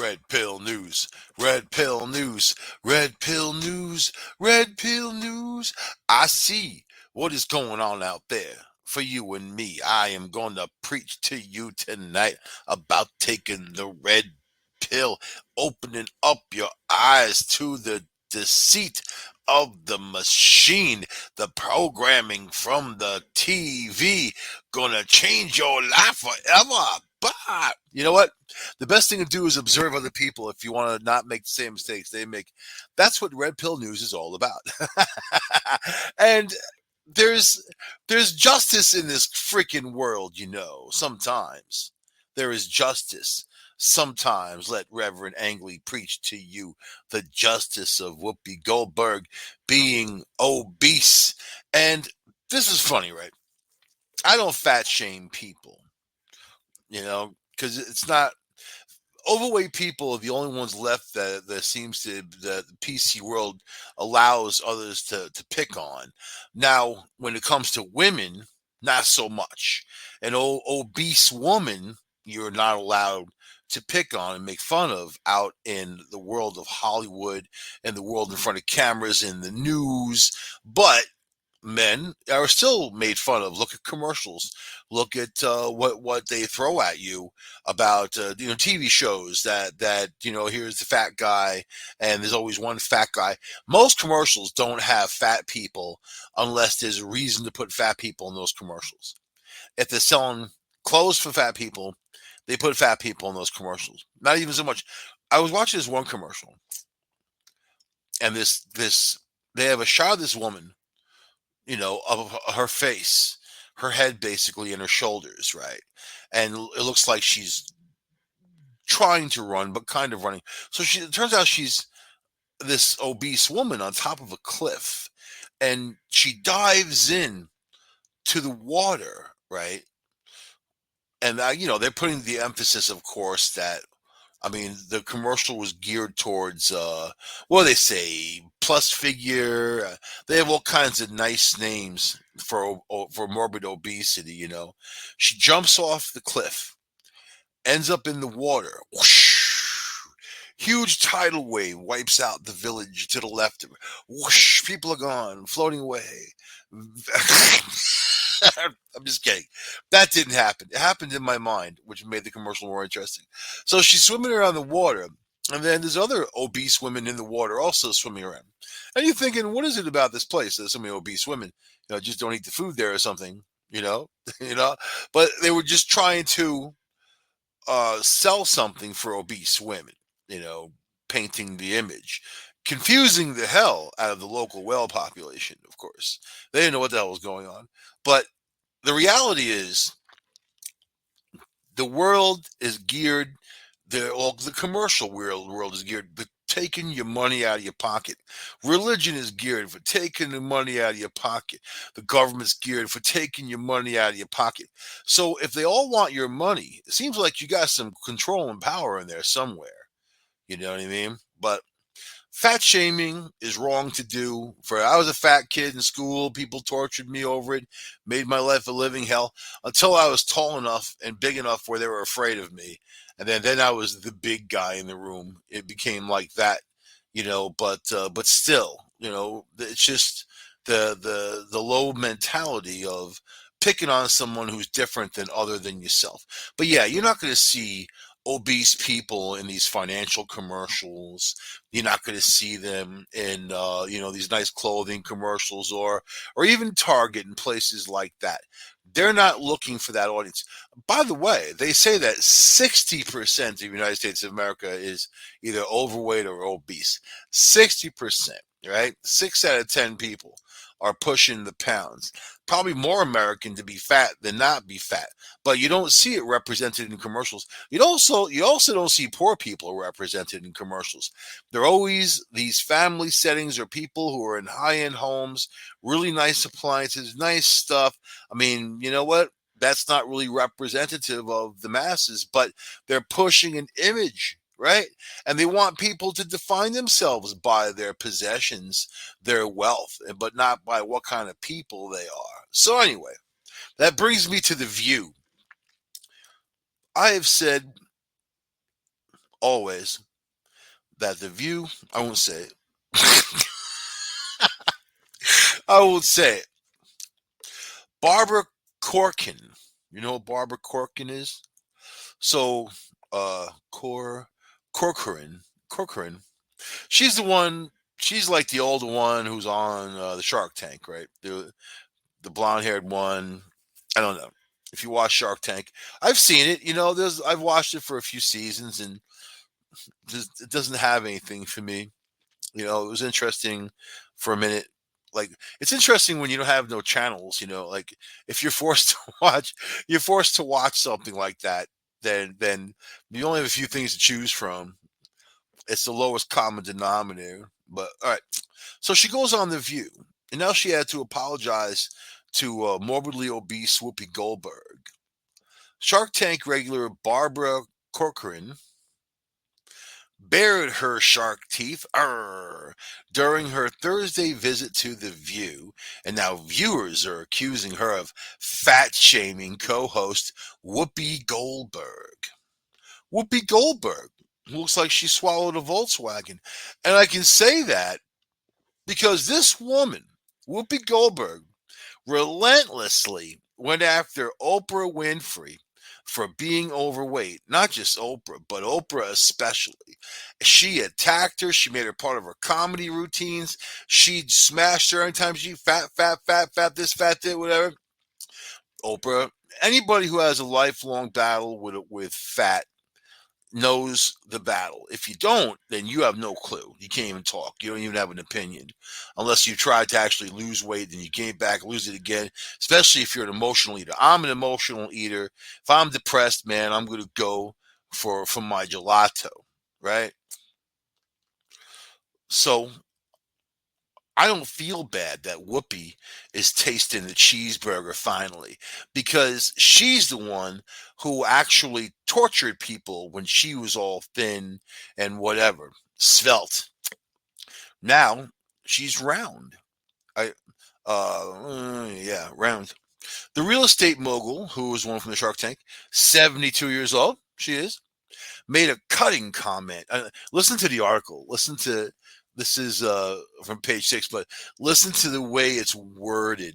Red pill news, red pill news, red pill news, red pill news. I see what is going on out there for you and me. I am going to preach to you tonight about taking the red pill, opening up your eyes to the deceit of the machine, the programming from the TV, gonna change your life forever. But you know what? The best thing to do is observe other people if you want to not make the same mistakes they make. That's what red pill news is all about. And there's there's justice in this freaking world, sometimes there is justice. Sometimes let Reverend Angley preach to you the justice of Whoopi Goldberg being obese. And this is funny, right? I don't fat shame people, because it's not overweight people are the only ones left that seems to the PC world allows others to pick on. Now, when it comes to women, not so much. An obese woman, you're not allowed to pick on and make fun of out in the world of Hollywood and the world in front of cameras in the news. But men are still made fun of. Look at commercials. Look at what they throw at you about TV shows that here's the fat guy and there's always one fat guy. Most commercials don't have fat people unless there's a reason to put fat people in those commercials. If they're selling clothes for fat people, they put fat people in those commercials. Not even so much. I was watching this one commercial, and this they have a shot of this woman, of her face, her head basically, and her shoulders, right? And it looks like she's trying to run, but kind of running. So it turns out she's this obese woman on top of a cliff, and she dives in to the water, right? And they're putting the emphasis, of course, that the commercial was geared towards what do they say, plus figure. They have all kinds of nice names for morbid obesity. She jumps off the cliff, ends up in the water. Whoosh, huge tidal wave wipes out the village to the left of her. Whoosh, people are gone, floating away. I'm just kidding. That didn't happen. It happened in my mind, which made the commercial more interesting. So she's swimming around the water, and then there's other obese women in the water also swimming around. And you're thinking, what is it about this place? There's so many obese women, just don't eat the food there or something, you know. But they were just trying to sell something for obese women, painting the image, confusing the hell out of the local whale population, of course. They didn't know what the hell was going on. But the reality is the world is geared, the commercial world is geared for taking your money out of your pocket. Religion is geared for taking the money out of your pocket. The government's geared for taking your money out of your pocket. So if they all want your money, it seems like you got some control and power in there somewhere. You know what I mean? But fat shaming is wrong to do. I was a fat kid in school. People tortured me over it, made my life a living hell until I was tall enough and big enough where they were afraid of me. And then I was the big guy in the room. It became like that, but still, it's just the low mentality of picking on someone who's different than other than yourself. But yeah, you're not going to see obese people in these financial commercials. You're not going to see them in these nice clothing commercials or even Target and places like that. They're not looking for that audience. By the way, they say that 60% of the United States of America is either overweight or obese. 60%, right? 6 out of 10 people are pushing the pounds. Probably more American to be fat than not be fat. But you don't see it represented in commercials. You also don't see poor people represented in commercials. They're always these family settings or people who are in high-end homes, really nice appliances, nice stuff. You know what? That's not really representative of the masses, but they're pushing an image, right? And they want people to define themselves by their possessions, their wealth, but not by what kind of people they are. So anyway, that brings me to The View. I have said always that the View, I won't say it. I won't say it. Barbara Corkin. You know what Barbara Corkin is? So, Corcoran, Corcoran. She's the one. She's like the older one who's on the Shark Tank, right? The blonde haired one. I don't know if you watch Shark Tank. I've seen it. You know, I've watched it for a few seasons, and just, it doesn't have anything for me. You know, it was interesting for a minute. Like, it's interesting when you don't have no channels. You know, like if you're forced to watch, you're forced to watch something like that. Then you only have a few things to choose from. It's the lowest common denominator. But all right, so she goes on the View, and now she had to apologize to morbidly obese Whoopi Goldberg. Shark Tank regular Barbara Corcoran bared her shark teeth during her Thursday visit to The View, and now viewers are accusing her of fat shaming co host Whoopi Goldberg. Whoopi Goldberg looks like she swallowed a Volkswagen. And I can say that because this woman, Whoopi Goldberg, relentlessly went after Oprah Winfrey for being overweight. Not just Oprah, but Oprah especially. She attacked her. She made her part of her comedy routines. She smashed her anytime she fat, this, fat, that, whatever. Oprah, anybody who has a lifelong battle with fat knows the battle. If you don't, then you have no clue. You can't even talk. You don't even have an opinion. Unless you try to actually lose weight, then you gain back, lose it again, especially if you're an emotional eater. I'm an emotional eater. If I'm depressed, man, I'm going to go for my gelato, right? So I don't feel bad that Whoopi is tasting the cheeseburger finally, because she's the one who actually tortured people when she was all thin and whatever, svelte. Now she's round. I, yeah, round. The real estate mogul, who was one from the Shark Tank, 72 years old, she is, made a cutting comment. Listen to the article. Listen to this is from page 6, but listen to the way it's worded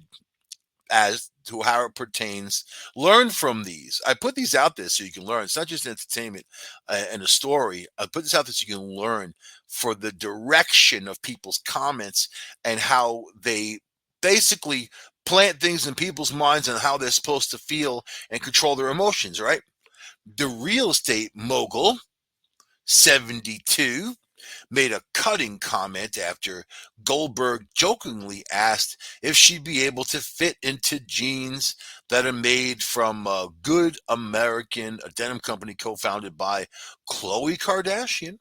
as to how it pertains. Learn from these. I put these out there so you can learn. It's not just entertainment and a story. I put this out there so you can learn for the direction of people's comments and how they basically plant things in people's minds and how they're supposed to feel and control their emotions, right? The real estate mogul, 72, made a cutting comment after Goldberg jokingly asked if she'd be able to fit into jeans that are made from Good American, a denim company co-founded by Khloe Kardashian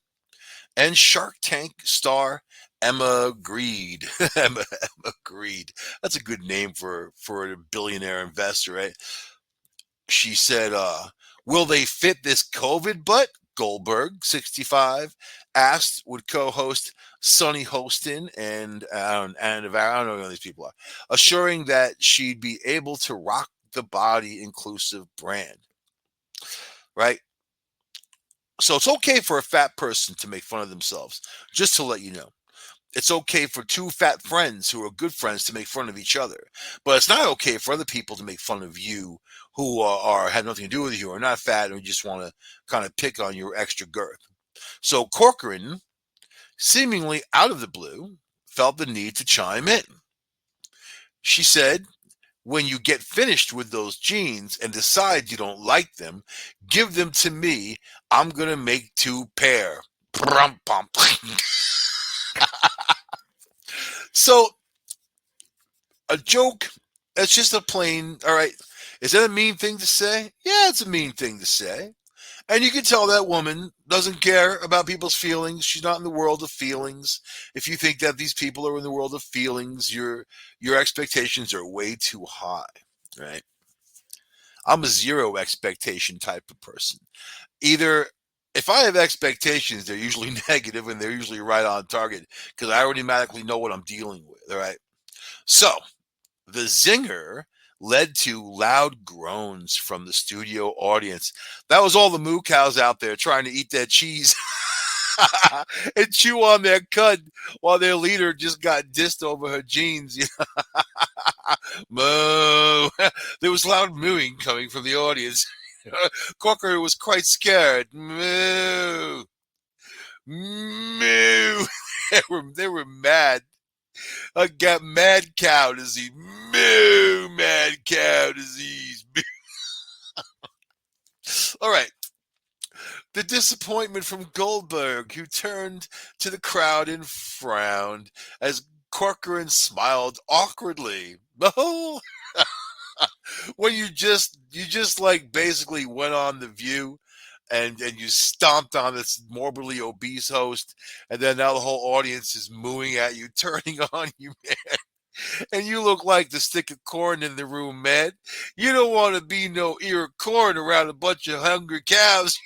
and Shark Tank star Emma Greed. Emma Greed. That's a good name for a billionaire investor, right? She said, will they fit this COVID butt? Goldberg, 65, asked would co-host Sonny Hostin and I don't know who these people are, assuring that she'd be able to rock the body inclusive brand. Right? So it's okay for a fat person to make fun of themselves, just to let you know. It's okay for two fat friends who are good friends to make fun of each other. But it's not okay for other people to make fun of you who have nothing to do with you, or not fat, and just want to kind of pick on your extra girth. So Corcoran, seemingly out of the blue, felt the need to chime in. She said, when you get finished with those jeans and decide you don't like them, give them to me. I'm going to make 2 pair. So a joke, it's just a plain, all right. Is that a mean thing to say? Yeah, it's a mean thing to say. And you can tell that woman doesn't care about people's feelings. She's not in the world of feelings. If you think that these people are in the world of feelings, your expectations are way too high, right? I'm a zero expectation type of person. Either if I have expectations, they're usually negative and they're usually right on target because I automatically know what I'm dealing with, all right? So, the zinger led to loud groans from the studio audience. That was all the moo cows out there trying to eat that cheese. and chew on their cud while their leader just got dissed over her jeans. Moo. There was loud mooing coming from the audience. Corker was quite scared. Moo. Moo. They were mad. I got mad cow disease. Moo. Mad cow disease. All right. The disappointment from Goldberg, who turned to the crowd and frowned as Corcoran smiled awkwardly. Oh, when you just like basically went on the View and you stomped on this morbidly obese host, and then now the whole audience is mooing at you, turning on you, man. And you look like the stick of corn in the room, man. You don't want to be no ear of corn around a bunch of hungry cows.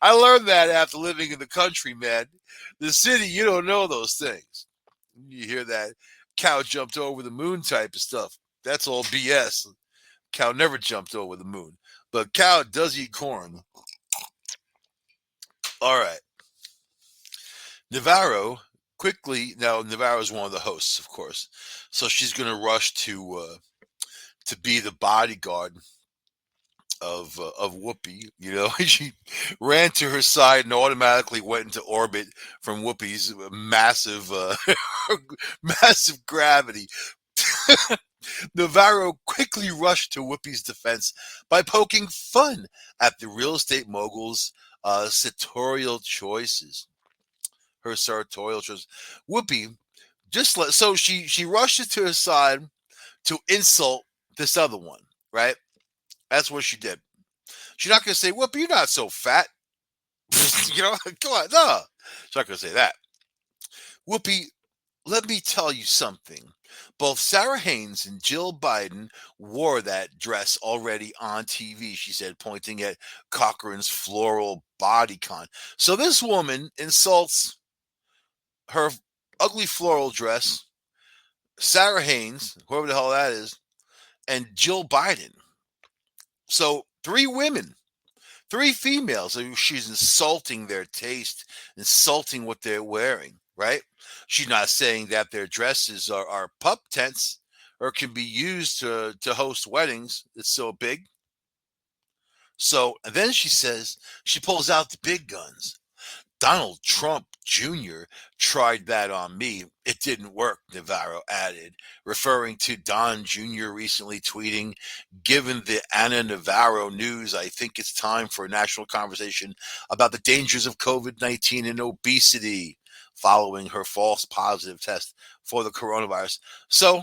I learned that after living in the country, man. The city, you don't know those things. You hear that cow jumped over the moon type of stuff. That's all BS. Cow never jumped over the moon. But cow does eat corn. All right. Navarro quickly, now Navarro is one of the hosts, of course. So she's going to rush to be the bodyguard of Whoopi. She ran to her side and automatically went into orbit from Whoopi's massive massive gravity. Navarro quickly rushed to Whoopi's defense by poking fun at the real estate mogul's sartorial choices. Her sartorial choices. Whoopi so she rushed to her side to insult this other one, right? That's what she did. She's not going to say, Whoopi, you're not so fat. Come on, no. She's not going to say that. Whoopi, let me tell you something. Both Sarah Haynes and Jill Biden wore that dress already on TV, she said, pointing at Cochran's floral bodycon. So this woman insults her ugly floral dress, Sarah Haynes, whoever the hell that is, and Jill Biden. So three women, three females. She's insulting their taste, insulting what they're wearing, right? She's not saying that their dresses are pup tents or can be used to host weddings. It's so big. So and then she pulls out the big guns. Donald Trump Jr. tried that on me. It didn't work, Navarro added, referring to Don Jr. recently tweeting, given the Anna Navarro news, I think it's time for a national conversation about the dangers of COVID-19 and obesity following her false positive test for the coronavirus. So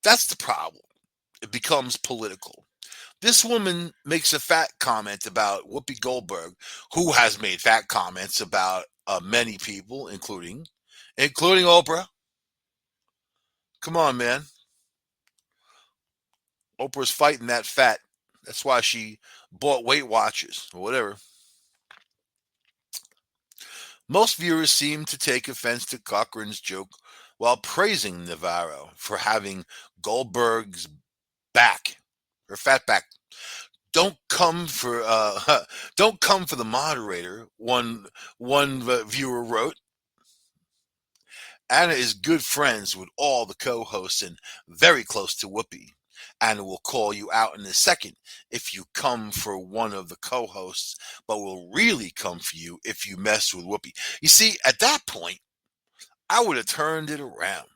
that's the problem. It becomes political. This woman makes a fat comment about Whoopi Goldberg, who has made fat comments about many people, including Oprah. Come on, man. Oprah's fighting that fat. That's why she bought Weight Watchers or whatever. Most viewers seem to take offense to Cochran's joke while praising Navarro for having Goldberg's back, her fat back. Don't come for don't come for the moderator. One viewer wrote. Anna is good friends with all the co-hosts and very close to Whoopi. Anna will call you out in a second if you come for one of the co-hosts, but will really come for you if you mess with Whoopi. You see, at that point, I would have turned it around.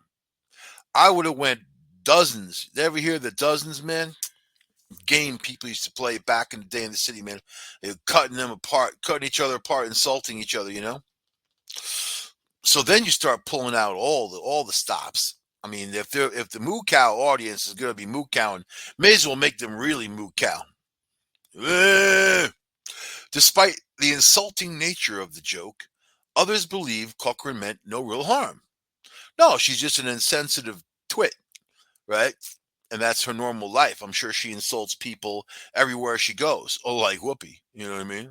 I would have went dozens. You ever hear the dozens, man? Game people used to play back in the day in the city, man. They were cutting them apart, cutting each other apart, insulting each other. So then you start pulling out all the stops. I mean, if the moo cow audience is going to be moo cowing, may as well make them really moo cow. Despite the insulting nature of the joke, others believe Cochran meant no real harm. No, she's just an insensitive twit, right? And that's her normal life. I'm sure she insults people everywhere she goes. Oh, like Whoopi. You know what I mean?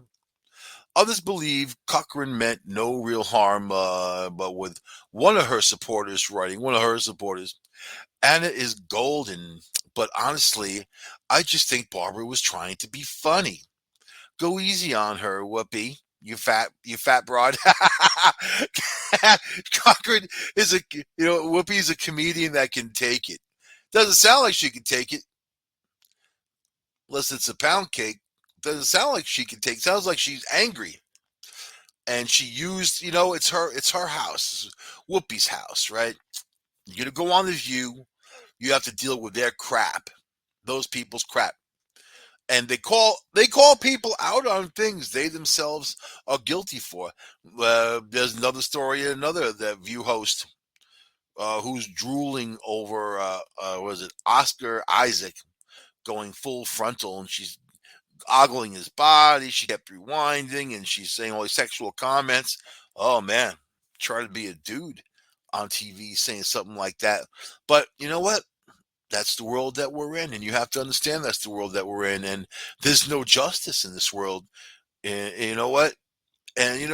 Others believe Cochran meant no real harm, but with one of her supporters writing, Anna is golden, but honestly, I just think Barbara was trying to be funny. Go easy on her, Whoopi. You fat broad. Cochran is a, Whoopi's a comedian that can take it. Doesn't sound like she can take it, unless it's a pound cake. Doesn't sound like she can take. Sounds like she's angry, and she used, it's her house, Whoopi's house, right? You're gonna go on the View. You have to deal with their crap, those people's crap, and they call people out on things they themselves are guilty for. There's another story, another that View host who's drooling over was it Oscar Isaac going full frontal, and she's ogling his body. She kept rewinding, and she's saying all these sexual comments. Oh man, try to be a dude on TV saying something like that. But you know what? That's the world that we're in, and you have to understand that's the world that we're in, and there's no justice in this world. And you know what? And it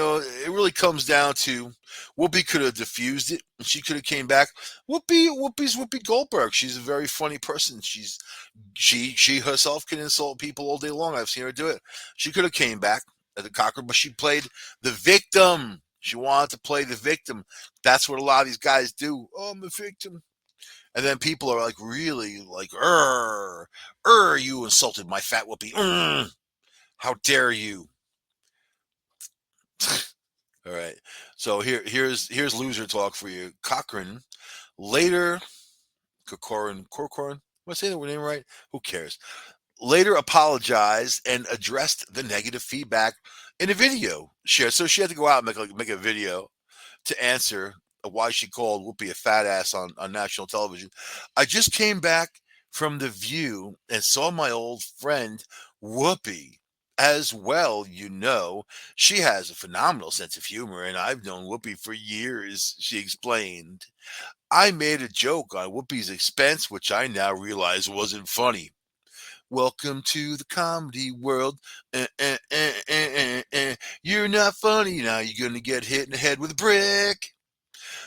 really comes down to Whoopi could have diffused it, and she could have came back. Whoopi's Whoopi Goldberg. She's a very funny person. She herself can insult people all day long. I've seen her do it. She could have came back at the Cocker, but she played the victim. She wanted to play the victim. That's what a lot of these guys do. Oh, I'm a victim. And then people are like, really, like, you insulted my fat Whoopi. How dare you? All right. So here's loser talk for you. Cochran later, Corcoran. Am I saying the name right? Who cares? Later apologized and addressed the negative feedback in a video shared. So she had to go out and make a video to answer why she called Whoopi a fat ass on national television. I just came back from the View and saw my old friend Whoopi as well. She has a phenomenal sense of humor, and I've known Whoopi for years, she explained. I made a joke on Whoopi's expense, which I now realize wasn't funny. Welcome to the comedy world. You're not funny. Now you're going to get hit in the head with a brick.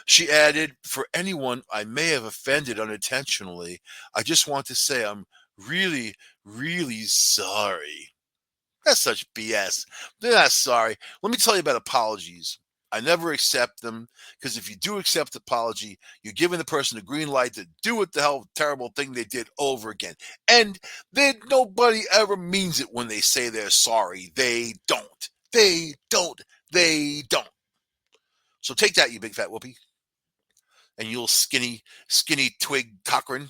She added, for anyone I may have offended unintentionally, I just want to say I'm really, really sorry. That's such BS. They're not sorry. Let me tell you about apologies. I never accept them, because if you do accept apology, you're giving the person a green light to do what the hell terrible thing they did over again. And nobody ever means it when they say they're sorry. They don't. They don't. They don't. So take that, you big fat Whoopi, and you little skinny twig Cochran,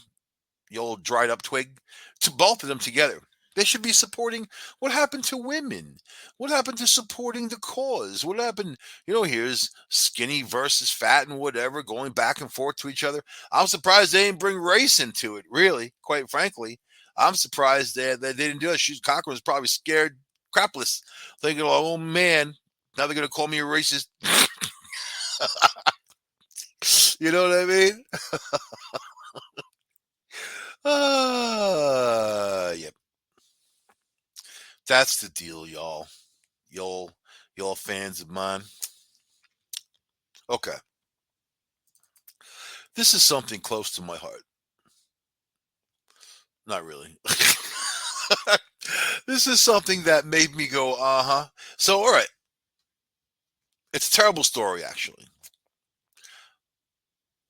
the old dried up twig, to both of them together. They should be supporting what happened to women. What happened to supporting the cause? What happened? Here's skinny versus fat and whatever, going back and forth to each other. I'm surprised they didn't bring race into it, really, quite frankly. I'm surprised that they didn't do it. Cochran was probably scared crapless, thinking, oh man, now they're going to call me a racist. You know what I mean? Yep. That's the deal, y'all. Y'all fans of mine. Okay. This is something close to my heart. Not really. This is something that made me go, uh-huh. So, all right. It's a terrible story, actually.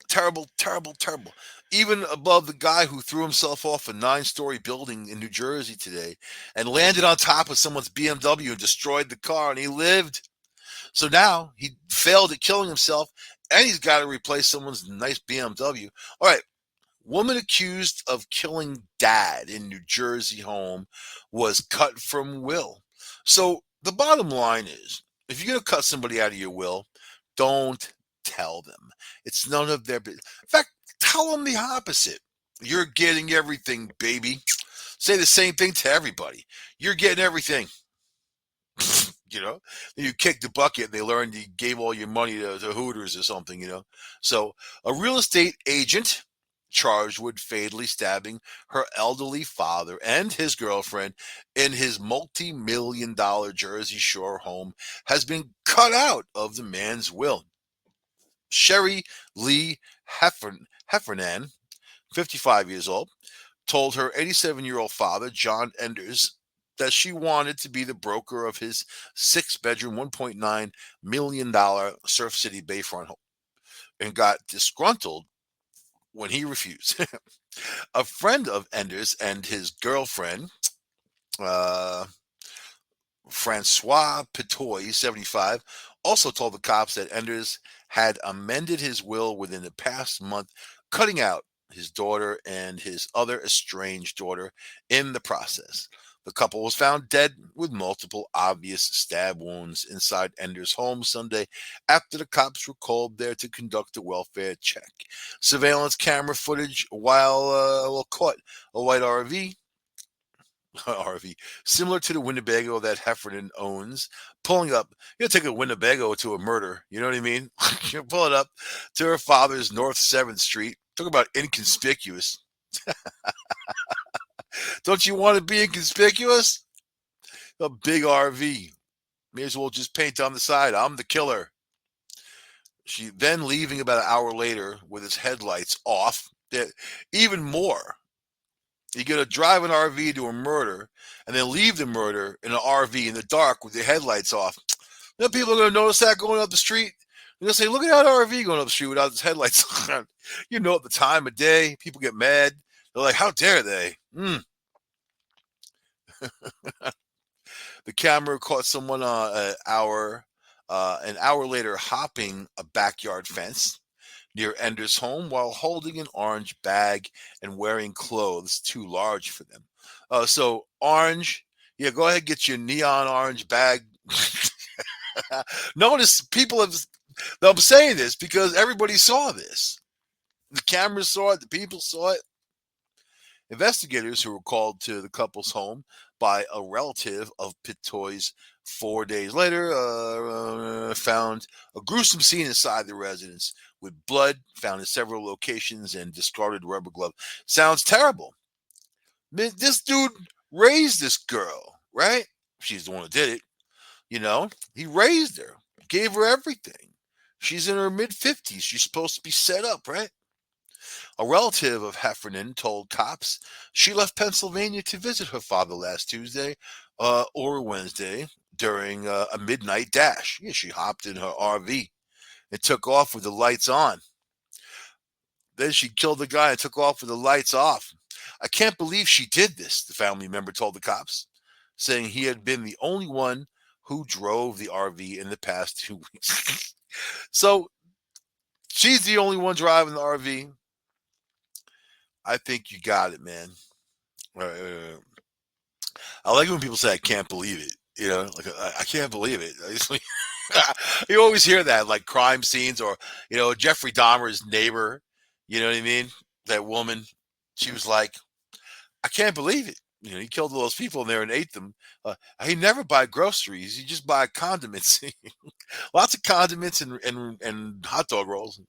Terrible, terrible, terrible. Even above the guy who threw himself off a 9-story building in New Jersey today and landed on top of someone's BMW and destroyed the car, and he lived. So now he failed at killing himself, and he's got to replace someone's nice BMW. All right. Woman accused of killing dad in New Jersey home was cut from will. So the bottom line is, if you're going to cut somebody out of your will, don't tell them. It's none of their business. In fact, tell them the opposite. You're getting everything, baby. Say the same thing to everybody. You're getting everything. You kick the bucket and they learned you gave all your money to Hooters or something. So a real estate agent charged with fatally stabbing her elderly father and his girlfriend in his multi-million-dollar Jersey Shore home has been cut out of the man's will. Sherry Lee Heffernan, 55 years old, told her 87-year-old father, John Enders, that she wanted to be the broker of his 6 bedroom, $1.9 million Surf City Bayfront home and got disgruntled when he refused. A friend of Enders and his girlfriend, uh, Francois Petoy, 75, also told the cops that Enders had amended his will within the past month, cutting out his daughter and his other estranged daughter in the process. The couple was found dead with multiple obvious stab wounds inside Ender's home Sunday after the cops were called there to conduct a welfare check. Surveillance camera footage caught a white RV, similar to the Winnebago that Heffernan owns, pulling up. You take a Winnebago to a murder. You know what I mean? You pull it up to her father's North 7th Street. Talk about inconspicuous. Don't you want to be inconspicuous? A big RV. May as well just paint on the side. I'm the killer. She then leaving about an hour later with his headlights off. Even more. You get to drive an RV to a murder and then leave the murder in an RV in the dark with your headlights off. Then people are going to notice that going up the street. They're going to say, look at that RV going up the street without its headlights on. You know, at the time of day, people get mad. They're like, how dare they? The camera caught someone an hour later hopping a backyard fence near Ender's home while holding an orange bag and wearing clothes too large for them. So orange, yeah, go ahead and get your neon orange bag. Notice people have. I'm saying this because everybody saw this. The cameras saw it. The people saw it. Investigators who were called to the couple's home by a relative of Pitoy's 4 days later found a gruesome scene inside the residence with blood found in several locations and discarded rubber glove. Sounds terrible. This dude raised this girl, right? She's the one who did it. You know, he raised her, gave her everything. She's in her mid 50s. She's supposed to be set up, right? A relative of Heffernan told cops she left Pennsylvania to visit her father last Tuesday or Wednesday during a midnight dash. Yeah, she hopped in her RV and took off with the lights on. Then she killed the guy and took off with the lights off. I can't believe she did this, the family member told the cops, saying he had been the only one who drove the RV in the past 2 weeks. So she's the only one driving the RV. I think you got it, man. I like when people say, I can't believe it. You know, like, I can't believe it. You always hear that, like crime scenes or, Jeffrey Dahmer's neighbor. You know what I mean? That woman, she was like, I can't believe it. He killed all those people in there and ate them. He never buy groceries. He just buy condiments. Lots of condiments and hot dog rolls.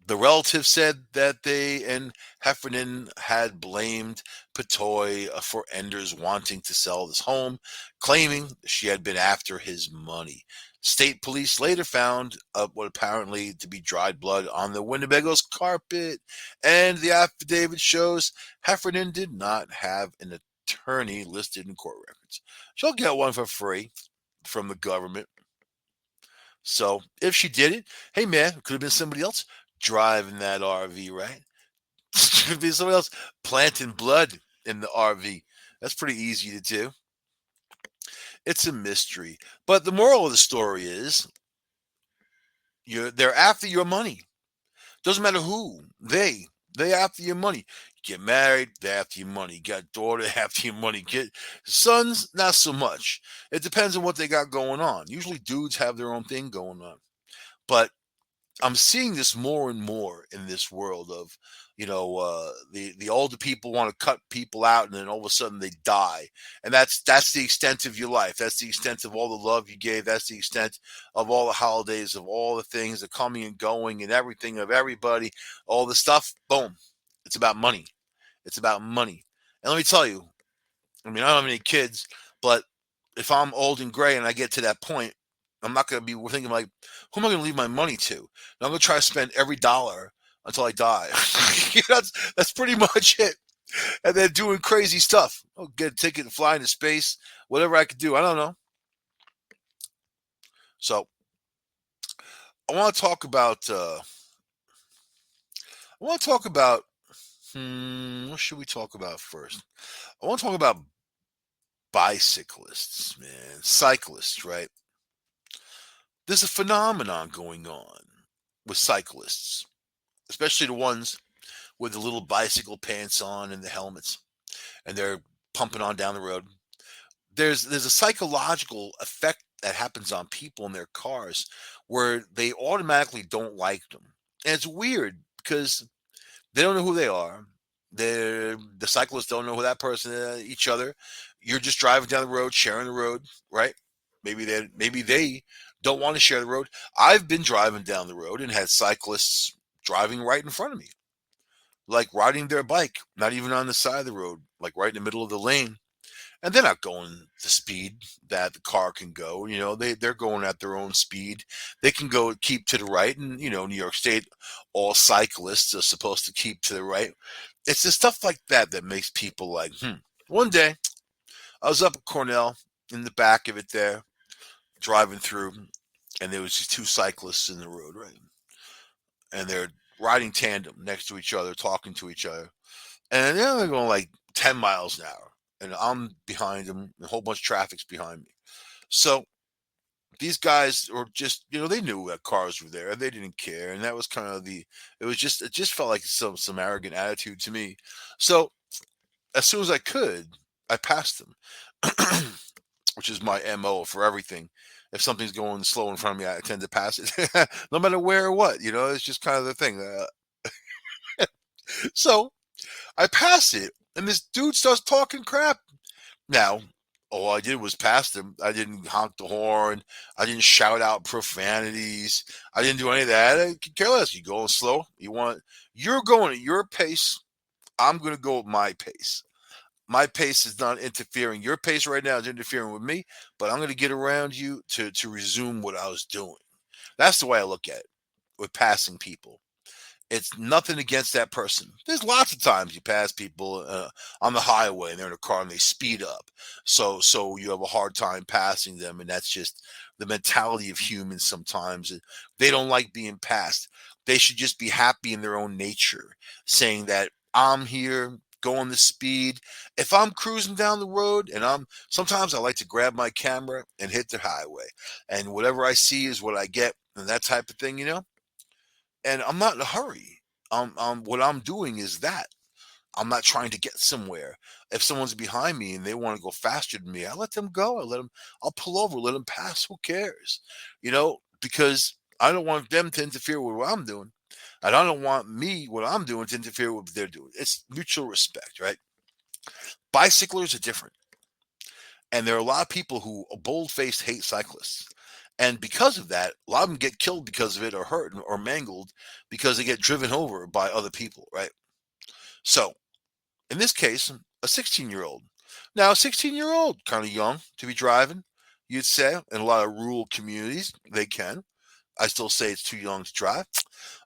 The relative said that they and Heffernan had blamed Petoy for Enders wanting to sell his home, claiming she had been after his money. State police later found what apparently to be dried blood on the Winnebago's carpet, and the affidavit shows Heffernan did not have an attorney listed in court records. She'll get one for free from the government. So if she did it, hey man, it could have been somebody else driving that RV, right? Could be somebody else planting blood in the RV. That's pretty easy to do. It's a mystery. But the moral of the story is they're after your money. Doesn't matter who. They after your money. You get married, they after your money. You got a daughter, they after your money. Get sons, not so much. It depends on what they got going on. Usually dudes have their own thing going on. But I'm seeing this more and more in this world of, the older people want to cut people out, and then all of a sudden they die, and that's the extent of your life. That's the extent of all the love you gave. That's the extent of all the holidays, of all the things, the coming and going, and everything of everybody, all the stuff. Boom, it's about money. It's about money. And let me tell you, I mean, I don't have any kids, but if I'm old and gray and I get to that point, I'm not going to be thinking like, who am I going to leave my money to? And I'm going to try to spend every dollar until I die. that's pretty much it. and then doing crazy stuff. Oh, get a ticket and fly into space, whatever I could do. I don't know. So I want to talk about. I want to talk about. What should we talk about first? I want to talk about bicyclists, man, cyclists, right? There's a phenomenon going on with cyclists, especially the ones with the little bicycle pants on and the helmets, and they're pumping on down the road. There's a psychological effect that happens on people in their cars where they automatically don't like them, and it's weird because they don't know who they are. The cyclists don't know who that person is, each other. You're just driving down the road, sharing the road, right? Maybe they don't want to share the road. I've been driving down the road and had cyclists driving right in front of me, like riding their bike, not even on the side of the road, like right in the middle of the lane. And they're not going the speed that the car can go. They're going at their own speed. They can go keep to the right, and New York State, all cyclists are supposed to keep to the right. It's the stuff like that that makes people like, One day, I was up at Cornell in the back of it there, driving through, and there was these two cyclists in the road, right? And they're riding tandem next to each other, talking to each other, and they're going like 10 miles an hour, and I'm behind them. A whole bunch of traffic's behind me. So these guys were just, they knew that cars were there. They didn't care, and that was kind of it just felt like some arrogant attitude to me. So as soon as I could, I passed them, which is my MO for everything. If something's going slow in front of me, I tend to pass it, no matter where or what. It's just kind of the thing. So I pass it, and this dude starts talking crap. Now, all I did was pass him. I didn't honk the horn. I didn't shout out profanities. I didn't do any of that. I could care less. You going slow? You're going at your pace. I'm going to go at my pace. My pace is not interfering. Your pace right now is interfering with me, but I'm going to get around you to resume what I was doing. That's the way I look at it with passing people. It's nothing against that person. There's lots of times you pass people on the highway and they're in a car and they speed up. So you have a hard time passing them, and that's just the mentality of humans sometimes. They don't like being passed. They should just be happy in their own nature, saying that I'm here going the speed. If I'm cruising down the road and sometimes I like to grab my camera and hit the highway, and whatever I see is what I get, and that type of thing. And I'm not in a hurry. What I'm doing is that I'm not trying to get somewhere. If someone's behind me and they want to go faster than me, I let them go. I'll pull over, let them pass. Who cares? Because I don't want them to interfere with what I'm doing. And I don't want what I'm doing to interfere with what they're doing. It's mutual respect, right? Bicyclers are different. And there are a lot of people who bold-faced hate cyclists. And because of that, a lot of them get killed because of it, or hurt or mangled because they get driven over by other people, right? So in this case, a 16-year-old. Now, a 16-year-old, kind of young to be driving, you'd say. In a lot of rural communities, they can. I still say it's too young to drive.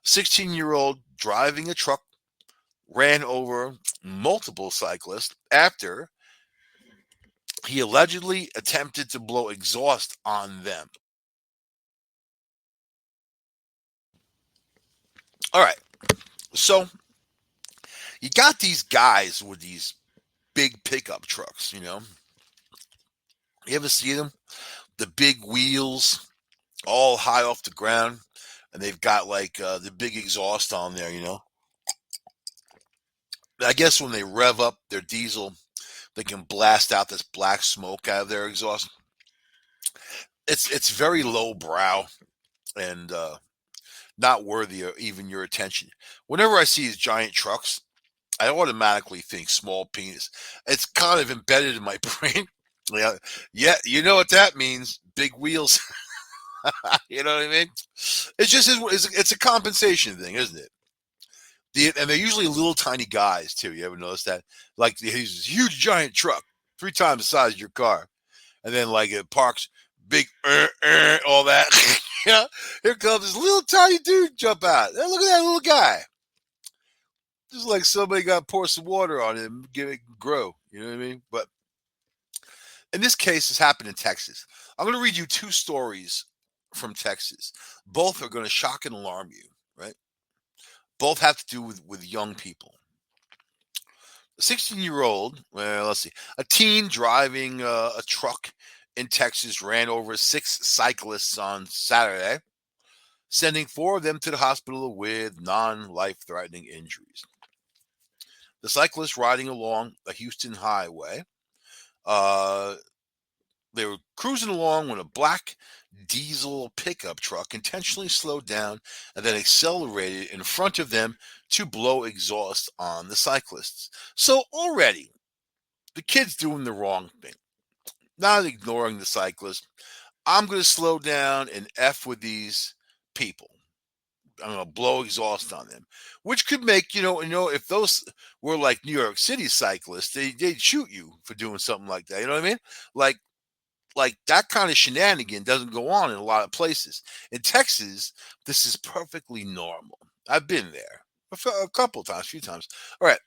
16-year-old driving a truck ran over multiple cyclists after he allegedly attempted to blow exhaust on them. All right. So you got these guys with these big pickup trucks, You ever see them? The big wheels, all high off the ground, and they've got like the big exhaust on there. I guess when they rev up their diesel, they can blast out this black smoke out of their exhaust. It's very low brow and not worthy of even your attention. Whenever I see these giant trucks, I automatically think small penis. It's kind of embedded in my brain. Yeah, you know what that means? Big wheels. You know what I mean? It's a compensation thing, isn't it? And they're usually little tiny guys too. You ever notice that? Like he's this huge giant truck, 3 times the size of your car, and then like it parks big, all that. Yeah, here comes this little tiny dude jump out. Look at that little guy. Just like somebody got to pour some water on it and get it grow. You know what I mean? But in this case, this happened in Texas. I'm going to read you two stories from Texas. Both are going to shock and alarm you, right? Both have to do with young people. A 16-year-old, well, let's see, a teen driving a truck in Texas ran over six cyclists on Saturday, sending four of them to the hospital with non life threatening injuries. The cyclists riding along a Houston highway. Uh, they were cruising along when a black diesel pickup truck intentionally slowed down and then accelerated in front of them to blow exhaust on the cyclists. So already, the kid's doing the wrong thing, not ignoring the cyclist. I'm going to slow down and F with these people. I'm going to blow exhaust on them, which could make, if those were like New York City cyclists, they'd shoot you for doing something like that. You know what I mean? Like that kind of shenanigan doesn't go on in a lot of places. In Texas, this is perfectly normal. I've been there a couple of times, a few times. All right.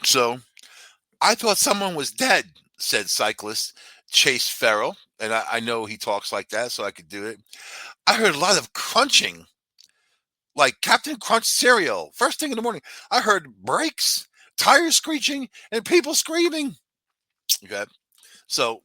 So I thought someone was dead, said cyclist Chase Farrell. And I know he talks like that, so I could do it. I heard a lot of crunching, like Captain Crunch cereal. First thing in the morning, I heard brakes, tires screeching, and people screaming. Okay. So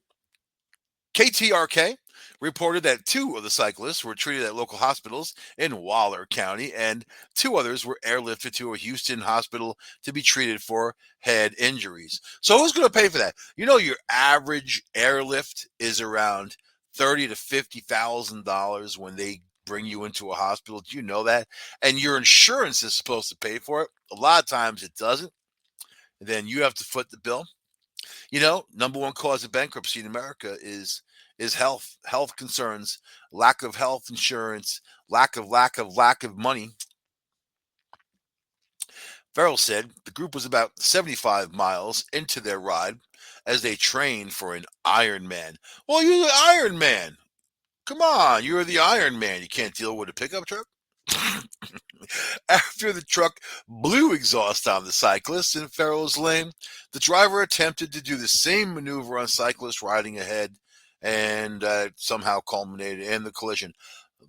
KTRK reported that two of the cyclists were treated at local hospitals in Waller County, and two others were airlifted to a Houston hospital to be treated for head injuries. So who's going to pay for that? Your average airlift is around $30,000 to $50,000 when they bring you into a hospital. Do you know that? And your insurance is supposed to pay for it. A lot of times it doesn't. And then you have to foot the bill. Number one cause of bankruptcy in America is health concerns, lack of health insurance, lack of money. Farrell said the group was about 75 miles into their ride as they trained for an Ironman. Well, you're the Iron Man. Come on, you're the Iron Man. You can't deal with a pickup truck. After the truck blew exhaust on the cyclist in Farrell's lane, the driver attempted to do the same maneuver on cyclists riding ahead and somehow culminated in the collision.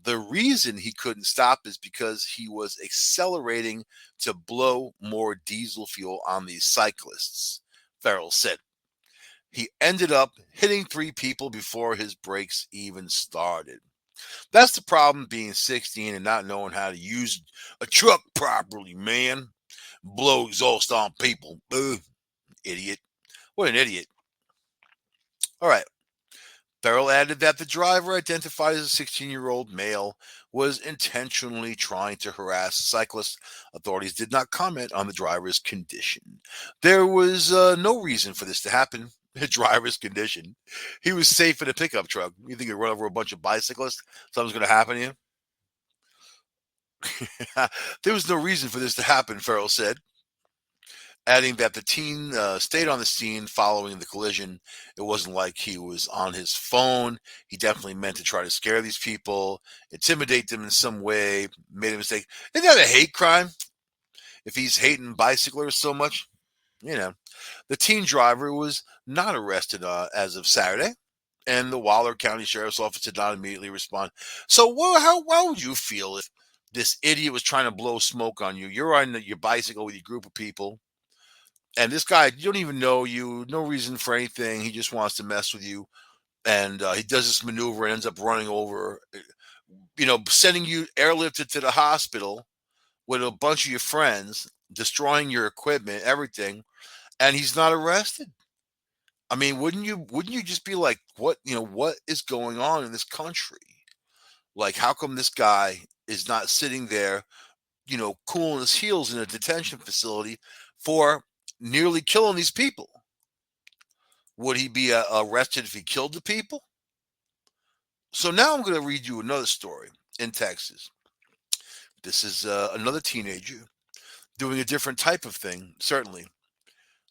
The reason he couldn't stop is because he was accelerating to blow more diesel fuel on these cyclists, Farrell said. He ended up hitting three people before his brakes even started. That's the problem being 16 and not knowing how to use a truck properly, man. Blow exhaust on people. Ugh, idiot. What an idiot. All right. Farrell added that the driver, identified as a 16-year-old male, was intentionally trying to harass cyclists. Authorities did not comment on the driver's condition. There was no reason for this to happen. The driver's condition. He was safe in a pickup truck. You think he'd run over a bunch of bicyclists? Something's going to happen to you? There was no reason for this to happen, Farrell said, adding that the teen stayed on the scene following the collision. It wasn't like he was on his phone. He definitely meant to try to scare these people, intimidate them in some way, made a mistake. Isn't that a hate crime? If he's hating bicyclers so much? The teen driver was not arrested as of Saturday, and the Waller County Sheriff's Office did not immediately respond. So, how would you feel if this idiot was trying to blow smoke on you? You're on your bicycle with your group of people, and this guy, you don't even know you, no reason for anything. He just wants to mess with you, and he does this maneuver and ends up running over, sending you airlifted to the hospital with a bunch of your friends, destroying your equipment, everything, and he's not arrested. I mean, wouldn't you just be like, what is going on in this country? Like, how come this guy is not sitting there, cooling his heels in a detention facility for nearly killing these people? Would he be arrested if he killed the people? So now I'm going to read you another story in Texas. This is another teenager doing a different type of thing, certainly.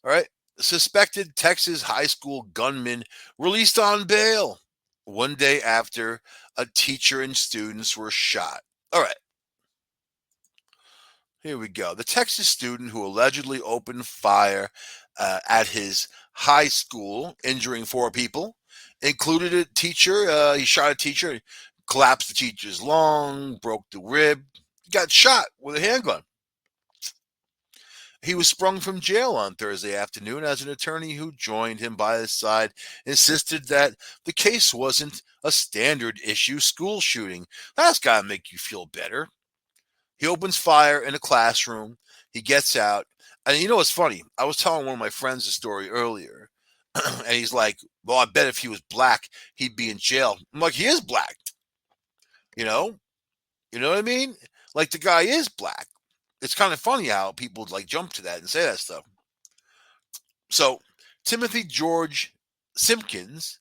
All right. Suspected Texas high school gunman released on bail one day after a teacher and students were shot. All right. Here we go. The Texas student who allegedly opened fire at his high school, injuring four people, included a teacher. He shot a teacher, collapsed the teacher's lung, broke the rib, got shot with a handgun. He was sprung from jail on Thursday afternoon as an attorney who joined him by his side insisted that the case wasn't a standard issue school shooting. That's got to make you feel better. He opens fire in a classroom. He gets out. And you know what's funny? I was telling one of my friends a story earlier. And he's like, well, I bet if he was black, he'd be in jail. I'm like, he is black. You know? You know what I mean? Like the guy is black. It's kind of funny how people like jump to that and say that stuff. So Timothy George Simpkins,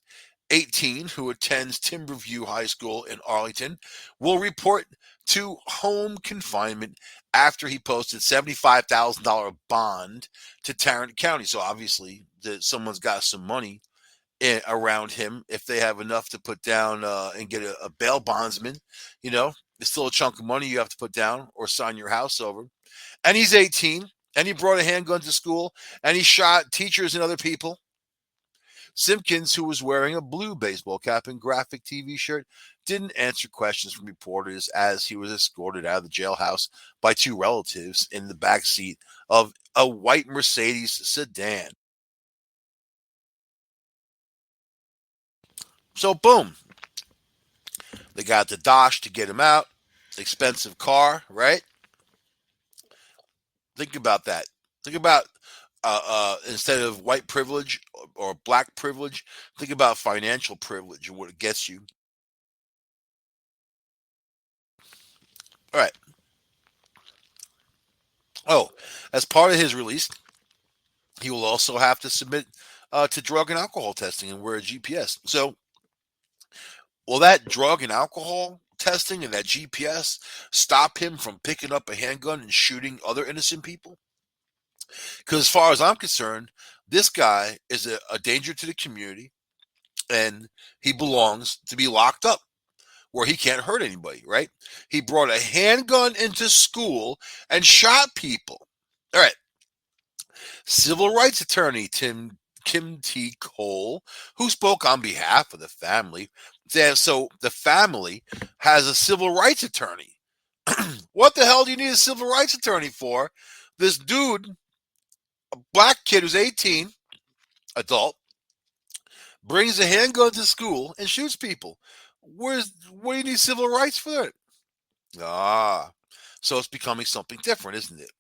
18, who attends Timberview High School in Arlington, will report to home confinement after he posted $75,000 bond to Tarrant County. So obviously, someone's got some money around him if they have enough to put down and get a bail bondsman. You know, it's still a chunk of money you have to put down or sign your house over. And he's 18, and he brought a handgun to school, and he shot teachers and other people. Simpkins, who was wearing a blue baseball cap and graphic TV shirt, didn't answer questions from reporters as he was escorted out of the jailhouse by two relatives in the back seat of a white Mercedes sedan. So, boom, they got the Dosh to get him out. Expensive car, right? Think about that. Think about instead of white privilege or black privilege, think about financial privilege and what it gets you. All right. Oh, as part of his release, he will also have to submit to drug and alcohol testing and wear a GPS. So, will that drug and alcohol testing and that GPS stop him from picking up a handgun and shooting other innocent people? Because as far as I'm concerned, this guy is a danger to the community and he belongs to be locked up where he can't hurt anybody, right? He brought a handgun into school and shot people. All right. Civil rights attorney Kim T. Cole, who spoke on behalf of the family, said so the family has a civil rights attorney. What the hell do you need a civil rights attorney for? This dude, a black kid who's 18, adult, brings a handgun to school and shoots people. What do you need civil rights for that? Ah, so it's becoming something different, isn't it?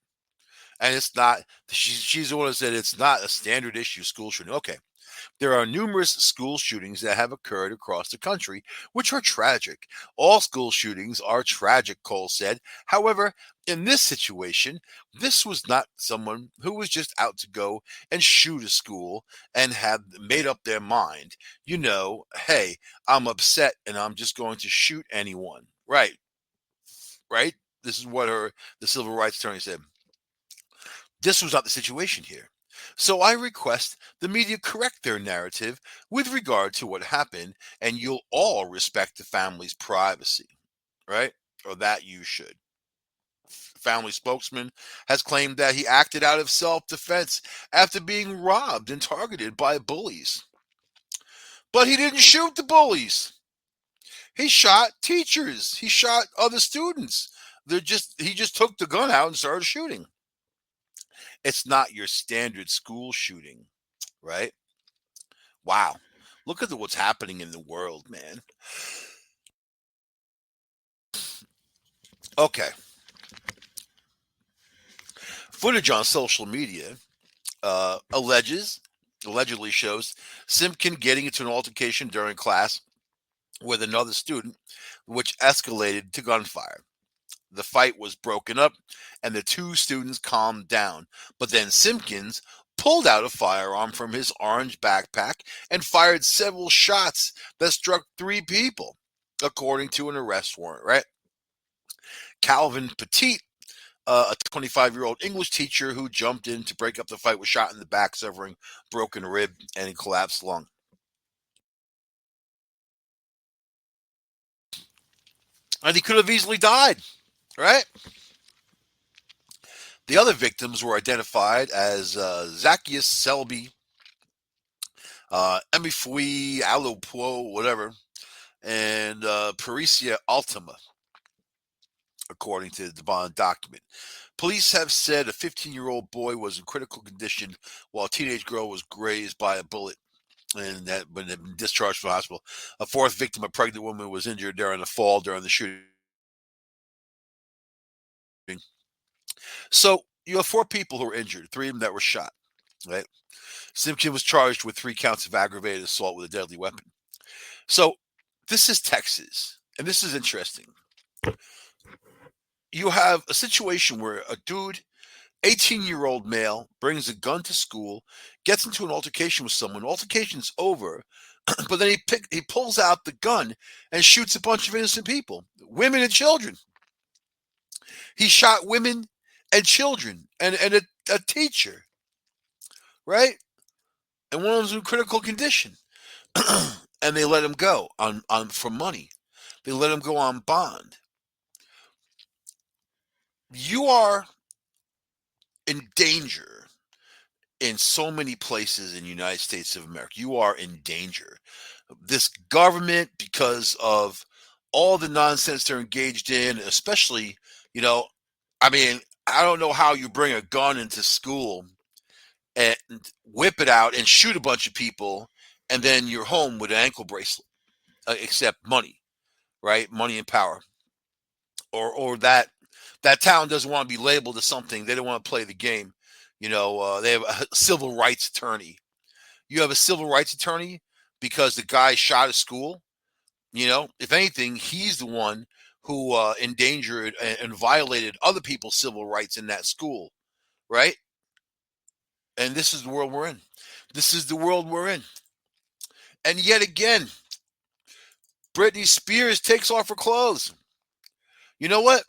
And it's not. She's the one who said it's not a standard issue school shooting. Okay, there are numerous school shootings that have occurred across the country, which are tragic. All school shootings are tragic, Cole said. However, in this situation, this was not someone who was just out to go and shoot a school and had made up their mind. You know, hey, I'm upset and I'm just going to shoot anyone. Right, right? This is what the civil rights attorney said. This was not the situation here. So I request the media correct their narrative with regard to what happened, and you'll all respect the family's privacy, right? Or that you should. Family spokesman has claimed that he acted out of self defense after being robbed and targeted by bullies. But he didn't shoot the bullies. He shot teachers. He shot other students. He just took the gun out and started shooting. It's not your standard school shooting, right? Wow. Look at what's happening in the world, man. Okay. Footage on social media allegedly shows Simpkin getting into an altercation during class with another student, which escalated to gunfire. The fight was broken up and the two students calmed down. But then Simpkins pulled out a firearm from his orange backpack and fired several shots that struck three people, according to an arrest warrant, right? Calvin Petit, a 25-year-old English teacher who jumped in to break up the fight, was shot in the back, suffering broken rib and collapsed lung. And he could have easily died, right? The other victims were identified as Zacchaeus Selby, Emifui Alupo, whatever, and Parisia Ultima, according to the bond document. Police have said a 15-year-old boy was in critical condition while a teenage girl was grazed by a bullet and that when they've been discharged from the hospital. A fourth victim, a pregnant woman, was injured during the fall during the shooting. So you have four people who were injured, three of them that were shot. Right? Simpkin was charged with 3 counts of aggravated assault with a deadly weapon. So this is Texas, and this is interesting. You have a situation where a dude, 18-year-old male, brings a gun to school, gets into an altercation with someone. Altercation's over, but then he pulls out the gun and shoots a bunch of innocent people, women and children. He shot women and children and a teacher, right? And one of them's in critical condition. And they let him go on for money. They let him go on bond. You are in danger in so many places in the United States of America. You are in danger. This government, because of all the nonsense they're engaged in, especially, you know, I mean, I don't know how you bring a gun into school and whip it out and shoot a bunch of people, and then you're home with an ankle bracelet, except money, right? Money and power. Or that town doesn't want to be labeled as something. They don't want to play the game. They have a civil rights attorney. You have a civil rights attorney because the guy shot a school. If anything, he's the one who endangered and violated other people's civil rights in that school, right? And this is the world we're in. This is the world we're in. And yet again, Britney Spears takes off her clothes. You know what?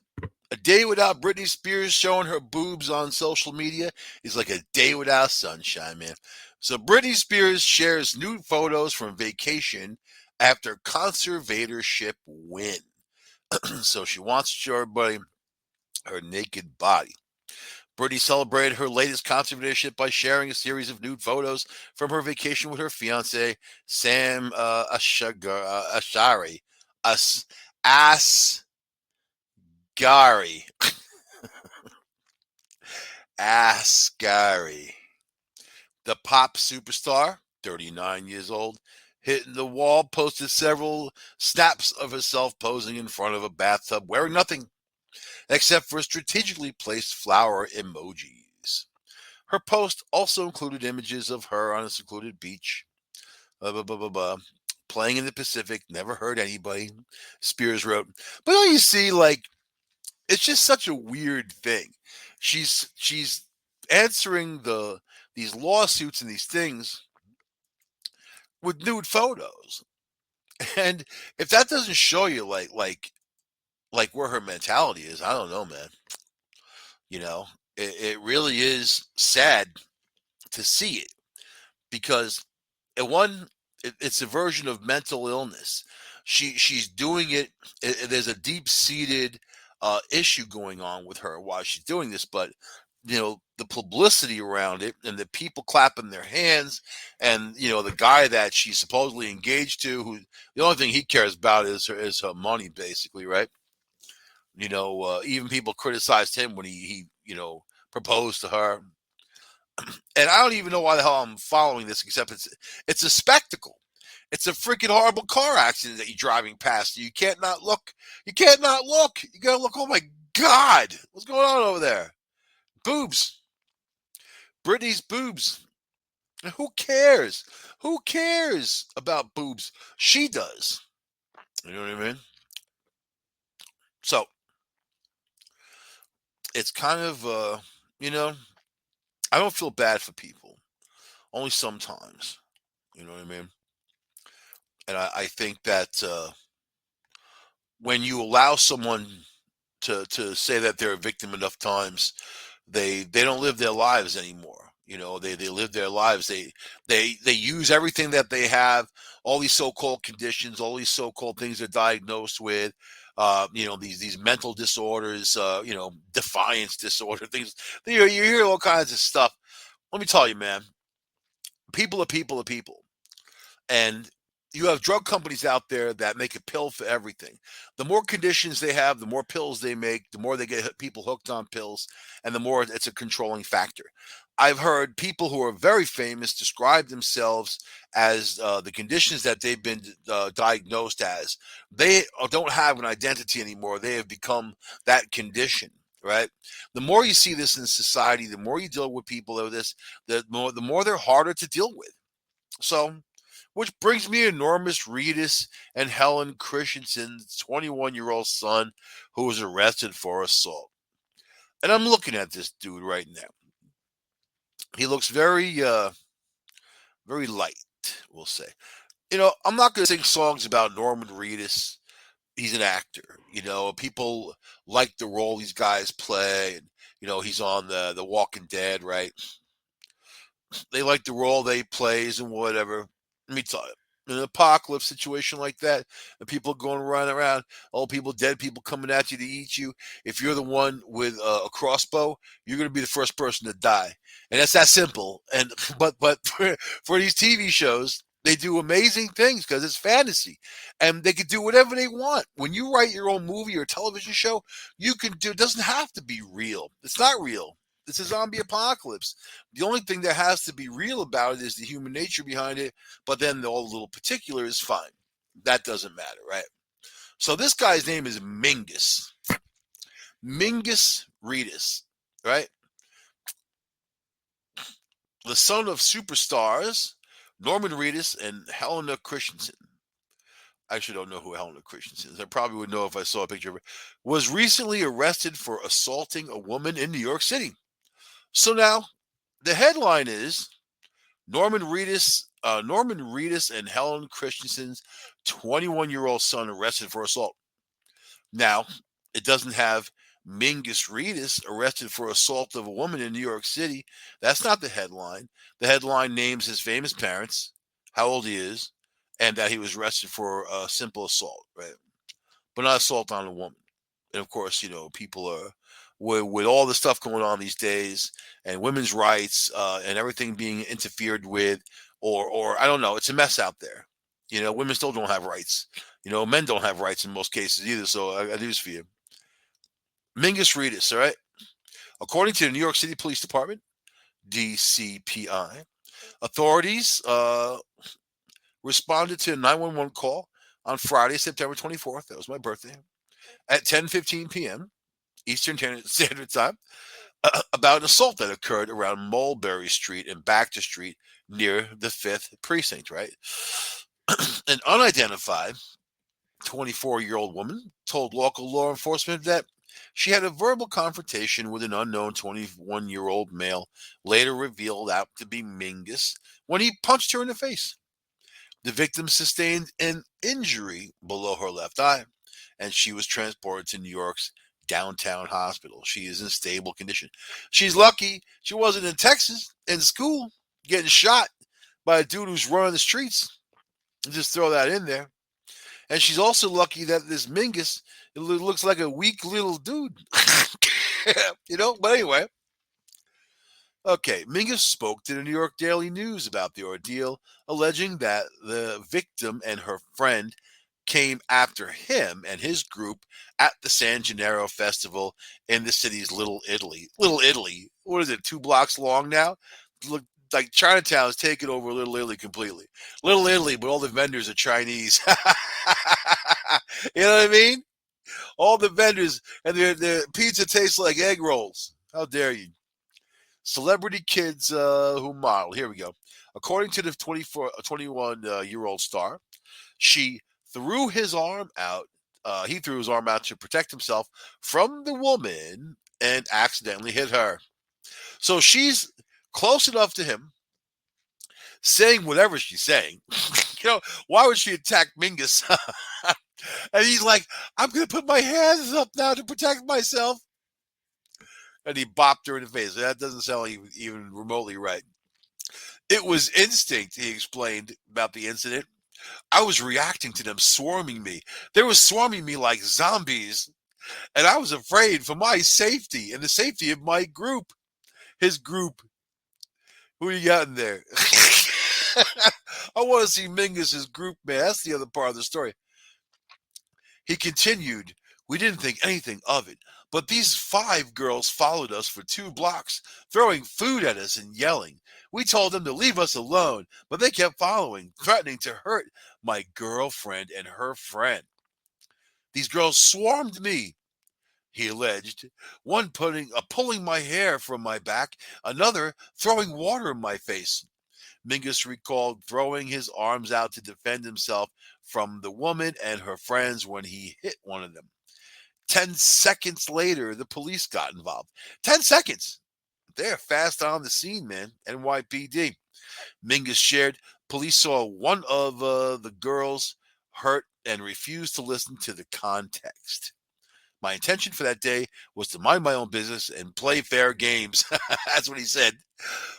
A day without Britney Spears showing her boobs on social media is like a day without sunshine, man. So Britney Spears shares nude photos from vacation after conservatorship win. So she wants to show everybody her naked body. Britney celebrated her latest conservatorship by sharing a series of nude photos from her vacation with her fiance, Sam Ashari. Asghari. Asghari. The pop superstar, 39 years old, hitting the wall, posted several snaps of herself posing in front of a bathtub wearing nothing except for strategically placed flower emojis. Her post also included images of her on a secluded beach, playing in the Pacific, never hurt anybody, Spears wrote. But don't you see, like, it's just such a weird thing. She's answering these lawsuits and these things with nude photos. And if that doesn't show you like where her mentality is, I don't know, man. It really is sad to see it because it's a version of mental illness. She's doing it. There's a deep seated issue going on with her while she's doing this, but the publicity around it and the people clapping their hands and the guy that she's supposedly engaged to, who the only thing he cares about is her money, basically, right? Even people criticized him when he proposed to her. And I don't even know why the hell I'm following this, except it's a spectacle. It's a freaking horrible car accident that you're driving past. You can't not look. You can't not look. You gotta look. Oh my God, what's going on over there? Boobs. Britney's boobs. Who cares? Who cares about boobs? She does. You know what I mean? So it's kind of I don't feel bad for people. Only sometimes. You know what I mean? And I think that when you allow someone to say that they're a victim enough times, they don't live their lives anymore. They live their lives. They use everything that they have, all these so-called conditions, all these so-called things they're diagnosed with, these mental disorders, defiance disorder, things. You hear all kinds of stuff. Let me tell you, man, people are people are people. And you have drug companies out there that make a pill for everything. The more conditions they have, the more pills they make, the more they get people hooked on pills, and the more it's a controlling factor. I've heard people who are very famous describe themselves as the conditions that they've been diagnosed as. They don't have an identity anymore. They have become that condition. Right. The more you see this in society, the more you deal with people with this, the more they're harder to deal with. So, which brings me to Normus Reedus and Helen Christensen's 21-year-old son who was arrested for assault. And I'm looking at this dude right now. He looks very light, we'll say. I'm not going to sing songs about Norman Reedus. He's an actor. People like the role these guys play. And, he's on the Walking Dead, right? They like the role they plays and whatever. Let me tell you, in an apocalypse situation like that, and people going around, old people, dead people coming at you to eat you. If you're the one with a crossbow, you're going to be the first person to die, and that's that simple. And but for these TV shows, they do amazing things because it's fantasy, and they can do whatever they want. When you write your own movie or television show, you can do. It doesn't have to be real. It's not real. It's a zombie apocalypse. The only thing that has to be real about it is the human nature behind it, but then all the little particular is fine. That doesn't matter, right? So this guy's name is Mingus. Mingus Reedus, right? The son of superstars Norman Reedus and Helena Christensen. I actually don't know who Helena Christensen is. I probably would know if I saw a picture of her. Was recently arrested for assaulting a woman in New York City. So now the headline is Norman Reedus and Helen Christensen's 21-year-old son arrested for assault. Now, it doesn't have Mingus Reedus arrested for assault of a woman in New York City. That's not the headline. The headline names his famous parents, how old he is, and that he was arrested for a simple assault, right? But not assault on a woman. And of course, people are with all the stuff going on these days and women's rights and everything being interfered with, or I don't know, it's a mess out there. Women still don't have rights. Men don't have rights in most cases either. So I got news for you. Mingus Reedus, all right? According to the New York City Police Department, DCPI, authorities responded to a 911 call on Friday, September 24th. That was my birthday. At 10:15 p.m. Eastern Standard Time, about an assault that occurred around Mulberry Street and Baxter Street near the 5th Precinct, right? An unidentified 24-year-old woman told local law enforcement that she had a verbal confrontation with an unknown 21-year-old male, later revealed out to be Mingus, when he punched her in the face. The victim sustained an injury below her left eye, and she was transported to New York's downtown hospital. She is in stable condition. She's lucky she wasn't in Texas in school getting shot by a dude who's running the streets. Just throw that in there. And she's also lucky that this Mingus, it looks like a weak little dude. But anyway. Okay, Mingus spoke to the New York Daily News about the ordeal, alleging that the victim and her friend came after him and his group at the San Gennaro Festival in the city's Little Italy. Little Italy, what is it, 2 blocks long now? Look like Chinatown is taking over Little Italy completely. Little Italy, but all the vendors are Chinese. You know what I mean? All the vendors, and their pizza tastes like egg rolls. How dare you? Celebrity kids who model. Here we go. According to the 21-year-old star, she threw his arm out. He threw his arm out to protect himself from the woman and accidentally hit her. So she's close enough to him, saying whatever she's saying. Why would she attack Mingus? And he's like, I'm going to put my hands up now to protect myself. And he bopped her in the face. That doesn't sound even remotely right. It was instinct, he explained about the incident. I was reacting to them swarming me. They were swarming me like zombies, and I was afraid for my safety and the safety of my group. His group. Who you got in there? I want to see Mingus's group, man. That's the other part of the story. He continued, "We didn't think anything of it, but these 5 girls followed us for 2 blocks, throwing food at us and yelling. We told them to leave us alone, but they kept following, threatening to hurt my girlfriend and her friend. These girls swarmed me," he alleged, one pulling my hair from my back, another throwing water in my face. Mingus recalled throwing his arms out to defend himself from the woman and her friends when he hit one of them. 10 seconds later, the police got involved. 10 seconds. They're fast on the scene, man. NYPD. Mingus shared police saw one of the girls hurt and refused to listen to the context. My intention for that day was to mind my own business and play fair games. That's what he said.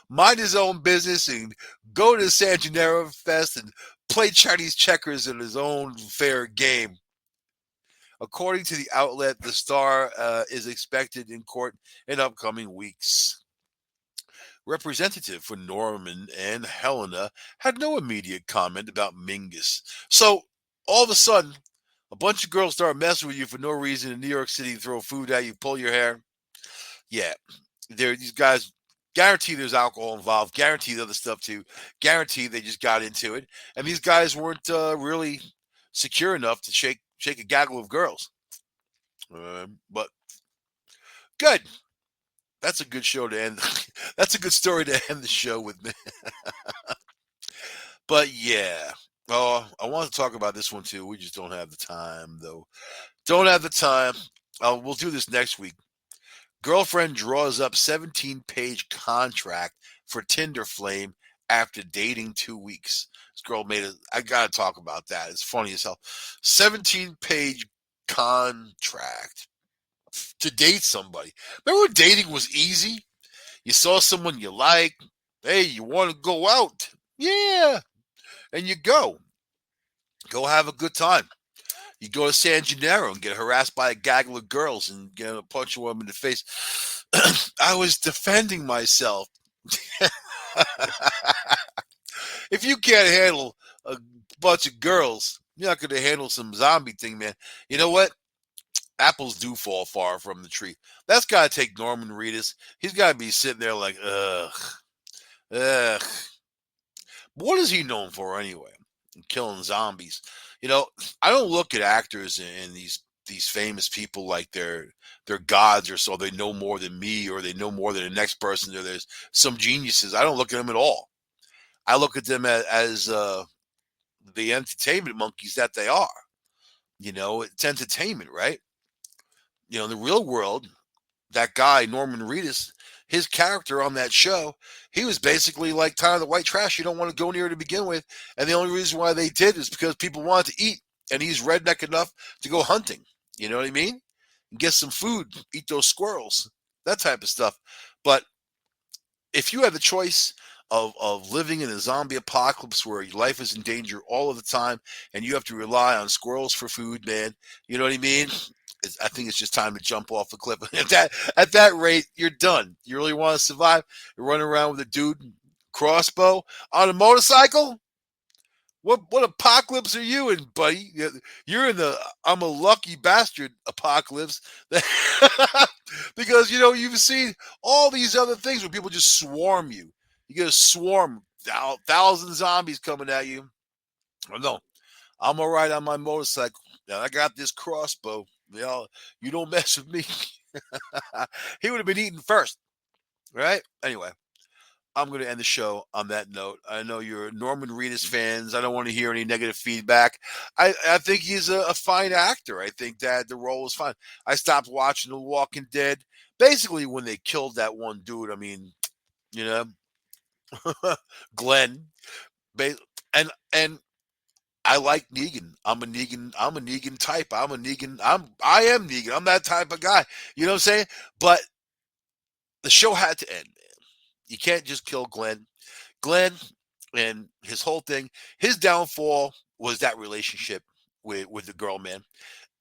Mind his own business and go to San Gennaro Fest and play Chinese checkers in his own fair game. According to the outlet, the star is expected in court in upcoming weeks. Representative for Norman and Helena had no immediate comment about Mingus. So all of a sudden, a bunch of girls start messing with you for no reason in New York City, throw food at you, pull your hair. Yeah, these guys guarantee there's alcohol involved, guarantee the other stuff too, guarantee they just got into it, and these guys weren't really secure enough to shake a gaggle of girls. But good. That's a good show to end. That's a good story to end the show with me. But yeah. Oh, I want to talk about this one too. We just don't have the time, though. Don't have the time. We'll do this next week. Girlfriend draws up 17-page contract for Tinder flame after dating 2 weeks. This girl made it. I got to talk about that. It's funny as hell. 17-page contract to date somebody. Remember when dating was easy? You saw someone you like. Hey, you want to go out? Yeah. And you go. Go have a good time. You go to San Gennaro and get harassed by a gaggle of girls and get a punch one in the face. I was defending myself. If you can't handle a bunch of girls, you're not going to handle some zombie thing, man. You know what? Apples do fall far from the tree. That's got to take Norman Reedus. He's got to be sitting there like, ugh. Ugh. What is he known for anyway? Killing zombies. You know, I don't look at actors and these famous people like they're gods or so. They know more than me or they know more than the next person. Or there's some geniuses. I don't look at them at all. I look at them as the entertainment monkeys that they are. You know, it's entertainment, right? You know, in the real world, that guy Norman Reedus, his character on that show, he was basically like kind of the white trash you don't want to go near to begin with, and the only reason why they did is because people wanted to eat, and he's redneck enough to go hunting. You know what I mean? And get some food, eat those squirrels, that type of stuff. But if you have the choice of living in a zombie apocalypse where your life is in danger all of the time and you have to rely on squirrels for food, man, you know what I mean? I think it's just time to jump off the cliff. At that rate, you're done. You really want to survive? You're running around with a dude crossbow on a motorcycle? What apocalypse are you in, buddy? You're in the I'm a lucky bastard apocalypse. Because, you know, you've seen all these other things where people just swarm you. You get a swarm, 1,000 zombies coming at you. Oh, no, I'm all right on my motorcycle. Now, I got this crossbow. You don't mess with me. He would have been eaten first, right? Anyway, I'm going to end the show on that note. I know you're Norman Reedus fans. I don't want to hear any negative feedback. I think he's a fine actor. I think that the role is fine. I stopped watching The Walking Dead basically when they killed that one dude. I mean, you know, Glenn. And I like Negan. I'm a Negan. I'm a Negan type. I am Negan. I'm that type of guy. You know what I'm saying? But the show had to end. You can't just kill Glenn. Glenn, And his whole thing, his downfall was that relationship with the girl, man.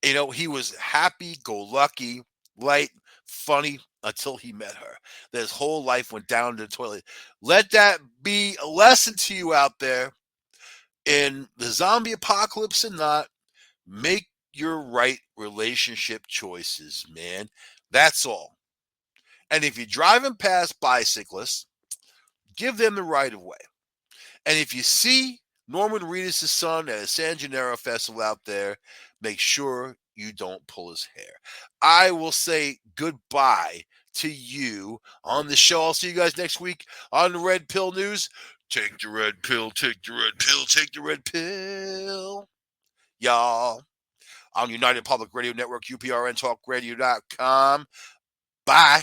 You know, he was happy go lucky, light, funny until he met her. His whole life went down the toilet. Let that be a lesson to you out there in the zombie apocalypse and not. Make your right relationship choices, man. That's all. And if you're driving past bicyclists, give them the right of way. And if you see Norman Reedus' son at a San Gennaro festival out there, make sure you don't pull his hair. I will say goodbye to you on the show. I'll see you guys next week on the Red Pill News. Take the red pill, take the red pill, take the red pill. Y'all, on United Public Radio Network, UPRNTalkradio.com. Bye.